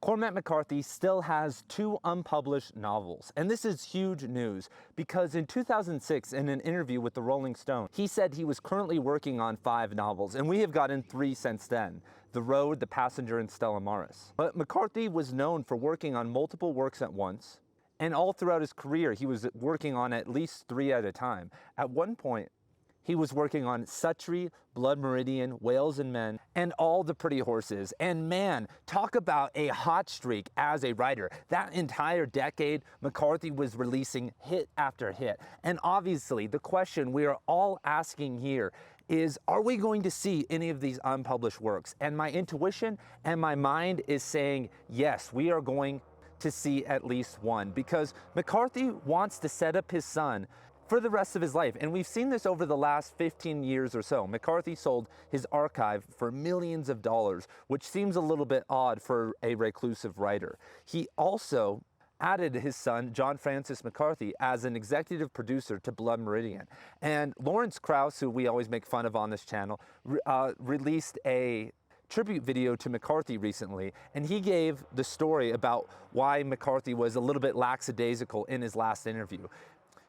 Cormac McCarthy still has 2 unpublished novels, and this is huge news because in 2006, in an interview with the Rolling Stone, he said he was currently working on 5 novels, and we have gotten 3 since then: The Road, The Passenger, and Stella Maris. But McCarthy was known for working on multiple works at once, and all throughout his career, he was working on at least 3 at a time. At one point, he was working on Suttree, Blood Meridian, Whales and Men, and All the Pretty Horses. And man, talk about a hot streak as a writer. That entire decade, McCarthy was releasing hit after hit. And obviously, the question we are all asking here is, are we going to see any of these unpublished works? And my intuition and my mind is saying, yes, we are going to see at least one, because McCarthy wants to set up his son for the rest of his life. And we've seen this over the last 15 years or so. McCarthy sold his archive for millions of dollars, which seems a little bit odd for a reclusive writer. He also added his son, John Francis McCarthy, as an executive producer to Blood Meridian. And Lawrence Krauss, who we always make fun of on this channel, released a tribute video to McCarthy recently, and he gave the story about why McCarthy was a little bit lackadaisical in his last interview.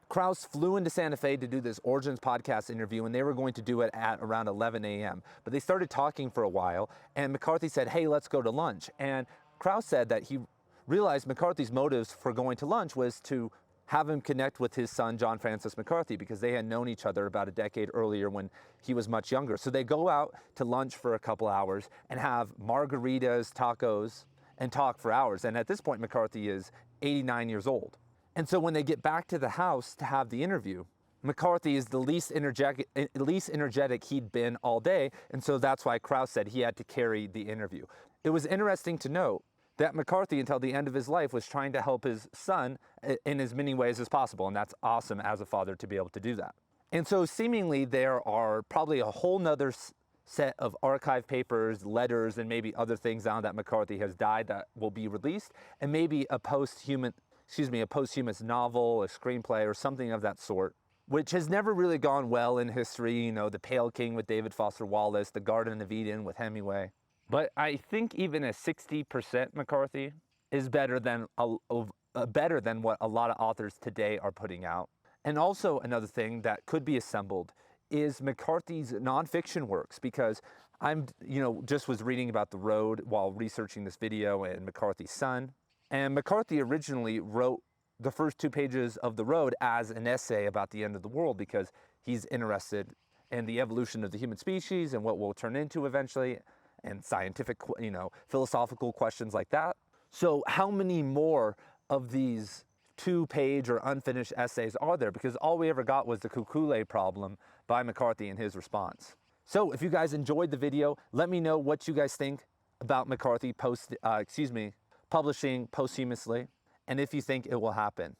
Krauss flew into Santa Fe to do this Origins podcast interview, and they were going to do it at around 11 a.m. But they started talking for a while, and McCarthy said, hey, let's go to lunch. And Krauss said that he realized McCarthy's motives for going to lunch was to have him connect with his son, John Francis McCarthy, because they had known each other about a decade earlier when he was much younger. So they go out to lunch for a couple hours and have margaritas, tacos, and talk for hours. And at this point, McCarthy is 89 years old. And so when they get back to the house to have the interview, McCarthy is the least energetic he'd been all day, and so that's why Krauss said he had to carry the interview. It was interesting to note that McCarthy, until the end of his life, was trying to help his son in as many ways as possible, and that's awesome as a father to be able to do that. And so seemingly there are probably a whole nother set of archive papers, letters, and maybe other things now that McCarthy has died that will be released, and maybe a posthumous novel, a screenplay, or something of that sort, which has never really gone well in history. You know, The Pale King with David Foster Wallace, The Garden of Eden with Hemingway. But I think even a 60% McCarthy is better than what a lot of authors today are putting out. And also another thing that could be assembled is McCarthy's nonfiction works, because just was reading about The Road while researching this video and McCarthy's son. And McCarthy originally wrote the first 2 pages of The Road as an essay about the end of the world, because he's interested in the evolution of the human species and what we'll turn into eventually, and scientific, philosophical questions like that. So how many more of these 2-page or unfinished essays are there? Because all we ever got was the Kukule problem by McCarthy and his response. So if you guys enjoyed the video, let me know what you guys think about McCarthy publishing posthumously, and if you think it will happen.